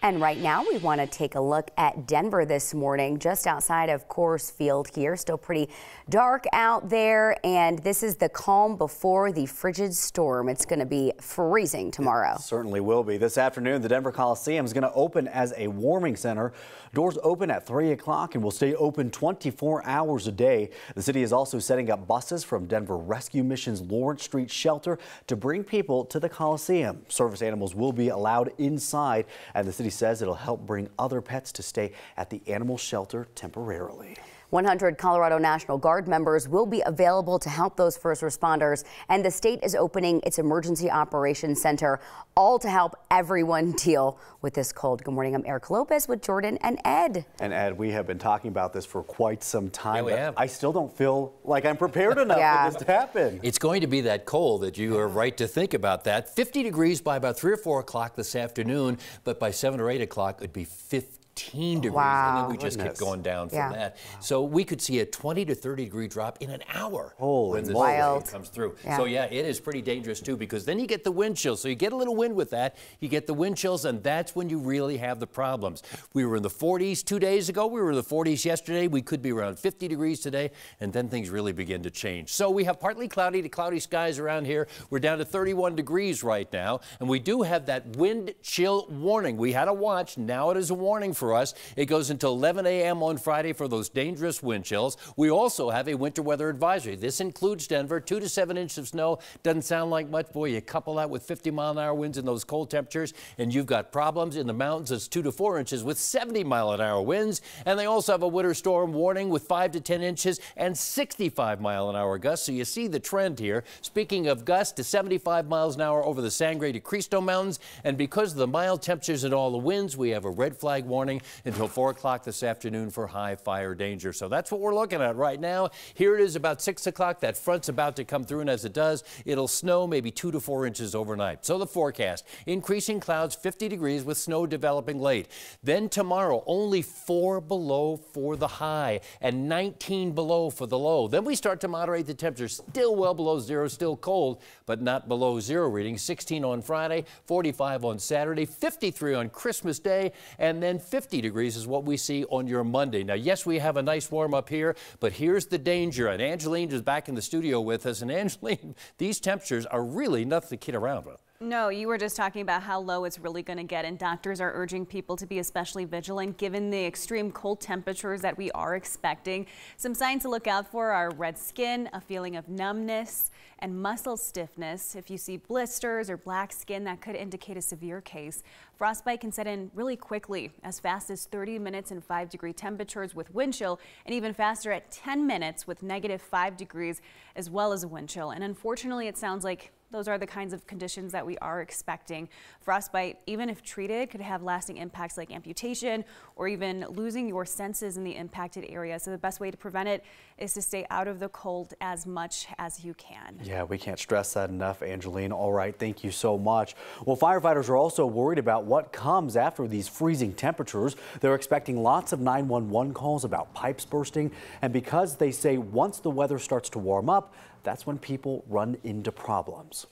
And right now we want to take a look at Denver this morning, just outside of Coors Field here. Still pretty dark out there, and this is the calm before the frigid storm. It's going to be freezing tomorrow. It certainly will be. This afternoon, the Denver Coliseum is going to open as a warming center. Doors open at 3 o'clock and will stay open 24 hours a day. The city is also setting up buses from Denver Rescue Mission's Lawrence Street shelter to bring people to the Coliseum. Service animals will be allowed inside, and the city says it'll help bring other pets to stay at the animal shelter temporarily. 100 Colorado National Guard members will be available to help those first responders, and the state is opening its Emergency Operations Center, all to help everyone deal with this cold. Good morning, I'm Erica Lopez with Jordan and Ed. And Ed, we have been talking about this for quite some time. Yeah, we have. I still don't feel like I'm prepared enough for this to happen. It's going to be that cold that you are right to think about that. 50 degrees by about 3 or 4 o'clock this afternoon, but by 7 or 8 o'clock, it'd be 15 degrees, and then we just keep going down from that. So we could see a 20 to 30 degree drop in an hour when this comes through. So yeah, it is pretty dangerous too, because then you get the wind chill. So you get a little wind with that, you get the wind chills, and that's when you really have the problems. We were in the 40s 2 days ago, we were in the 40s yesterday, we could be around 50 degrees today, and then things really begin to change. So we have partly cloudy to cloudy skies around here. We're down to 31 degrees right now, and we do have that wind chill warning. We had a watch, now it is a warning for us. It goes until 11 a.m. on Friday for those dangerous wind chills. We also have a winter weather advisory. This includes Denver, 2 to 7 inches of snow. Doesn't sound like much. Boy, you couple that with 50-mile-an-hour winds and those cold temperatures, and you've got problems. In the mountains, it's 2 to 4 inches with 70-mile-an-hour winds. And they also have a winter storm warning with 5 to 10 inches and 65-mile-an-hour gusts. So you see the trend here. Speaking of gusts, to 75 miles an hour over the Sangre de Cristo Mountains. And because of the mild temperatures and all the winds, we have a red flag warning until 4 o'clock this afternoon for high fire danger. So that's what we're looking at right now. Here it is about 6 o'clock. That front's about to come through, and as it does, it'll snow maybe 2 to 4 inches overnight. So the forecast, increasing clouds, 50 degrees with snow developing late. Then tomorrow, only 4 below for the high and 19 below for the low. Then we start to moderate the temperature, still well below zero, still cold, but not below zero reading. 16 on Friday, 45 on Saturday, 53 on Christmas Day, and then 50 degrees is what we see on your Monday. Now, yes, we have a nice warm up here, but here's the danger. And Angeline is back in the studio with us. And Angeline, these temperatures are really nothing to kid around with. No, you were just talking about how low it's really going to get, and doctors are urging people to be especially vigilant given the extreme cold temperatures that we are expecting. Some signs to look out for are red skin, a feeling of numbness, and muscle stiffness. If you see blisters or black skin, that could indicate a severe case. Frostbite can set in really quickly, as fast as 30 minutes and 5-degree temperatures with wind chill, and even faster at 10 minutes with -5 degrees as well as a wind chill. And unfortunately, it sounds like those are the kinds of conditions that we are expecting. Frostbite, even if treated, could have lasting impacts like amputation or even losing your senses in the impacted area. So the best way to prevent it is to stay out of the cold as much as you can. Yeah, we can't stress that enough, Angeline. All right, thank you so much. Well, firefighters are also worried about what comes after these freezing temperatures. They're expecting lots of 911 calls about pipes bursting. And because they say once the weather starts to warm up, that's when people run into problems.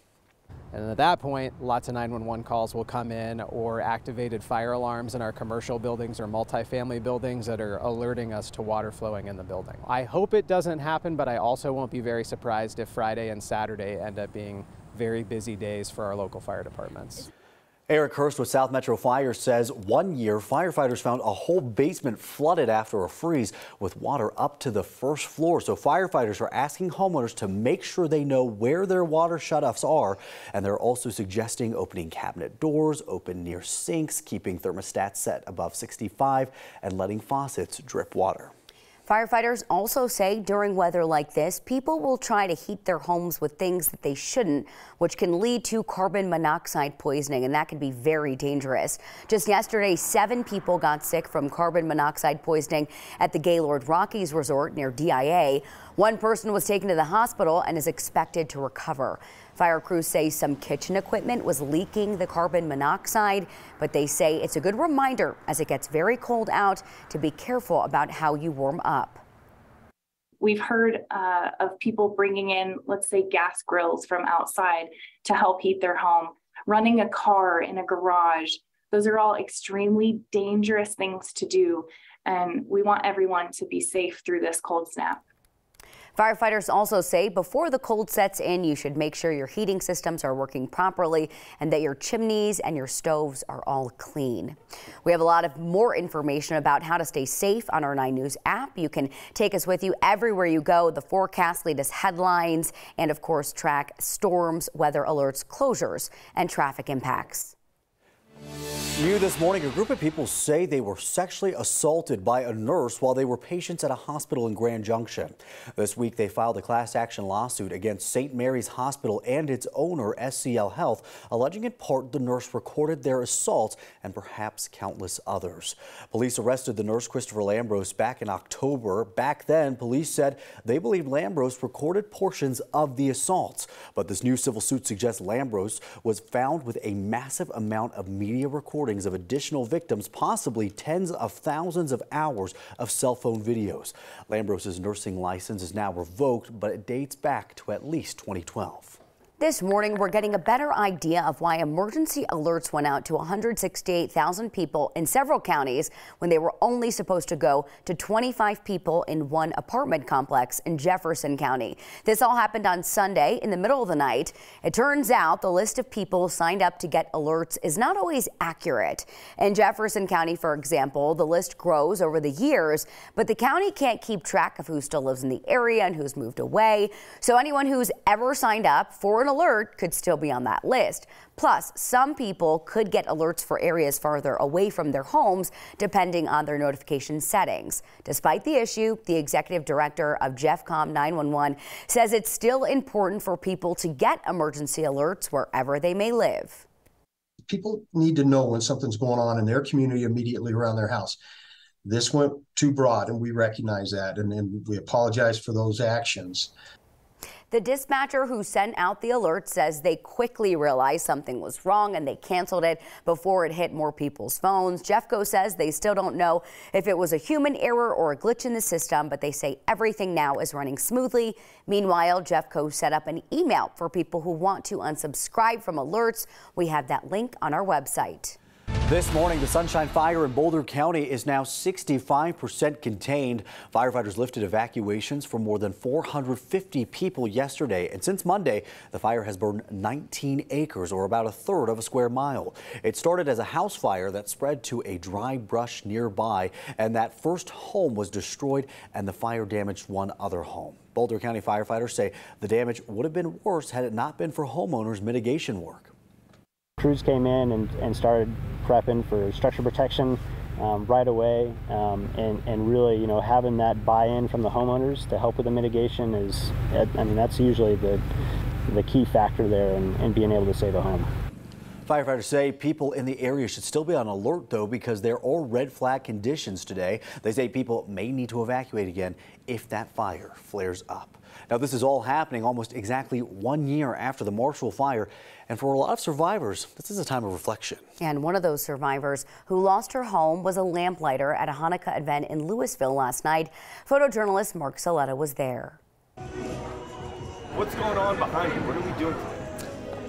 And at that point, lots of 911 calls will come in, or activated fire alarms in our commercial buildings or multifamily buildings that are alerting us to water flowing in the building. I hope it doesn't happen, but I also won't be very surprised if Friday and Saturday end up being very busy days for our local fire departments. Eric Hurst with South Metro Fire says one year firefighters found a whole basement flooded after a freeze with water up to the first floor. So firefighters are asking homeowners to make sure they know where their water shutoffs are. And they're also suggesting opening cabinet doors, open near sinks, keeping thermostats set above 65, and letting faucets drip water. Firefighters also say during weather like this, people will try to heat their homes with things that they shouldn't, which can lead to carbon monoxide poisoning, and that can be very dangerous. Just yesterday, 7 people got sick from carbon monoxide poisoning at the Gaylord Rockies Resort near DIA. One person was taken to the hospital and is expected to recover. Fire crews say some kitchen equipment was leaking the carbon monoxide, but they say it's a good reminder as it gets very cold out to be careful about how you warm up. We've heard of people bringing in, let's say, gas grills from outside to help heat their home, running a car in a garage. Those are all extremely dangerous things to do, and we want everyone to be safe through this cold snap. Firefighters also say before the cold sets in, you should make sure your heating systems are working properly and that your chimneys and your stoves are all clean. We have a lot of more information about how to stay safe on our 9 News app. You can take us with you everywhere you go, the forecast, latest headlines, and of course track storms, weather alerts, closures, and traffic impacts. New this morning, a group of people say they were sexually assaulted by a nurse while they were patients at a hospital in Grand Junction. This week, they filed a class action lawsuit against St. Mary's Hospital and its owner, SCL Health, alleging in part the nurse recorded their assaults and perhaps countless others. Police arrested the nurse, Christopher Lambros, back in October. Back then, police said they believed Lambros recorded portions of the assaults. But this new civil suit suggests Lambros was found with a massive amount of media recordings of additional victims, possibly tens of thousands of hours of cell phone videos. Lambros' nursing license is now revoked, but it dates back to at least 2012. This morning, we're getting a better idea of why emergency alerts went out to 168,000 people in several counties when they were only supposed to go to 25 people in one apartment complex in Jefferson County. This all happened on Sunday in the middle of the night. It turns out the list of people signed up to get alerts is not always accurate. In Jefferson County, for example, the list grows over the years, but the county can't keep track of who still lives in the area and who's moved away. So anyone who's ever signed up for an alert could still be on that list. Plus, some people could get alerts for areas farther away from their homes, depending on their notification settings. Despite the issue, the executive director of JeffCom 911 says it's still important for people to get emergency alerts wherever they may live. People need to know when something's going on in their community immediately around their house. This went too broad, and we recognize that, and we apologize for those actions. The dispatcher who sent out the alert says they quickly realized something was wrong and they canceled it before it hit more people's phones. Jeffco says they still don't know if it was a human error or a glitch in the system, but they say everything now is running smoothly. Meanwhile, Jeffco set up an email for people who want to unsubscribe from alerts. We have that link on our website. This morning, the Sunshine Fire in Boulder County is now 65% contained. Firefighters lifted evacuations for more than 450 people yesterday. And since Monday, the fire has burned 19 acres, or about a third of a square mile. It started as a house fire that spread to a dry brush nearby, and that first home was destroyed and the fire damaged one other home. Boulder County firefighters say the damage would have been worse had it not been for homeowners' mitigation work. Crews came in and started prepping for structure protection right away, and really, having that buy-in from the homeowners to help with the mitigation is, that's usually the key factor there in being able to save a home. Firefighters say people in the area should still be on alert, though, because there are red flag conditions today. They say people may need to evacuate again if that fire flares up. Now, this is all happening almost exactly 1 year after the Marshall fire. And for a lot of survivors, this is a time of reflection. And one of those survivors who lost her home was a lamplighter at a Hanukkah event in Louisville last night. Photojournalist Mark Saletta was there. What's going on behind you? What are we doing today?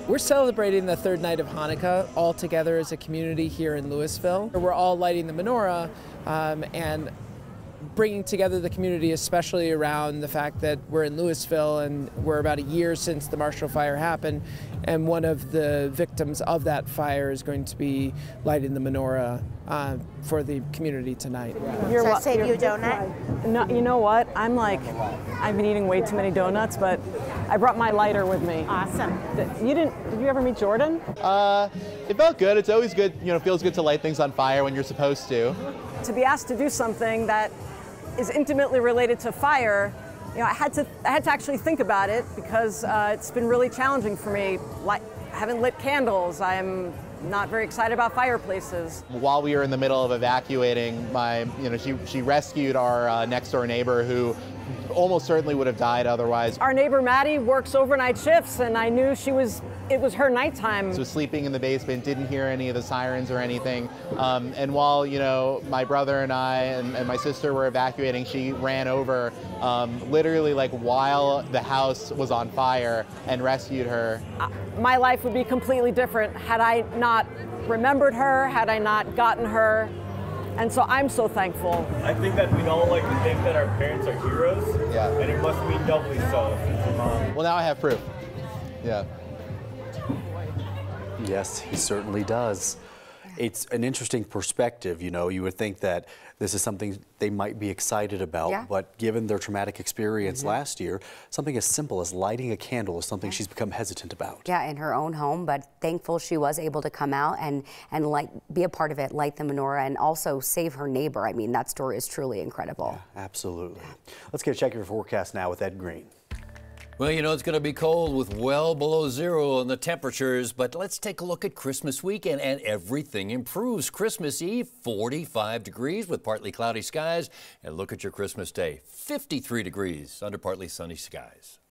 We're celebrating the third night of Hanukkah all together as a community here in Louisville. We're all lighting the menorah and bringing together the community, especially around the fact that we're in Louisville and we're about a year since the Marshall fire happened, and one of the victims of that fire is going to be lighting the menorah for the community tonight. So I save you a donut? No, you know what? I've been eating way too many donuts, but I brought my lighter with me. Awesome. Did you ever meet Jordan? It felt good. It's always good, feels good to light things on fire when you're supposed to. To be asked to do something that is intimately related to fire, I had to actually think about it, because it's been really challenging for me. I haven't lit candles. I'm not very excited about fireplaces. While we were in the middle of evacuating, she rescued our next door neighbor who almost certainly would have died otherwise. Our neighbor Maddie works overnight shifts, and I knew it was her nighttime. So sleeping in the basement, didn't hear any of the sirens or anything. And while, my brother and I and my sister were evacuating, she ran over literally while the house was on fire and rescued her. My life would be completely different had I not remembered her, had I not gotten her. And so I'm so thankful. I think that we'd all like to think that our parents are heroes. Yeah. And it must mean doubly so since your mom. Well, now I have proof. Yeah. Yes, he certainly does. It's an interesting perspective, you know. You would think that this is something they might be excited about, but given their traumatic experience last year, something as simple as lighting a candle is something she's become hesitant about. Yeah, in her own home, but thankful she was able to come out and be a part of it, light the menorah, and also save her neighbor. I mean, that story is truly incredible. Yeah, absolutely. Let's get a check of your forecast now with Ed Green. Well, you know, it's going to be cold with well below zero in the temperatures, but let's take a look at Christmas weekend and everything improves. Christmas Eve, 45 degrees with partly cloudy skies. And look at your Christmas Day, 53 degrees under partly sunny skies.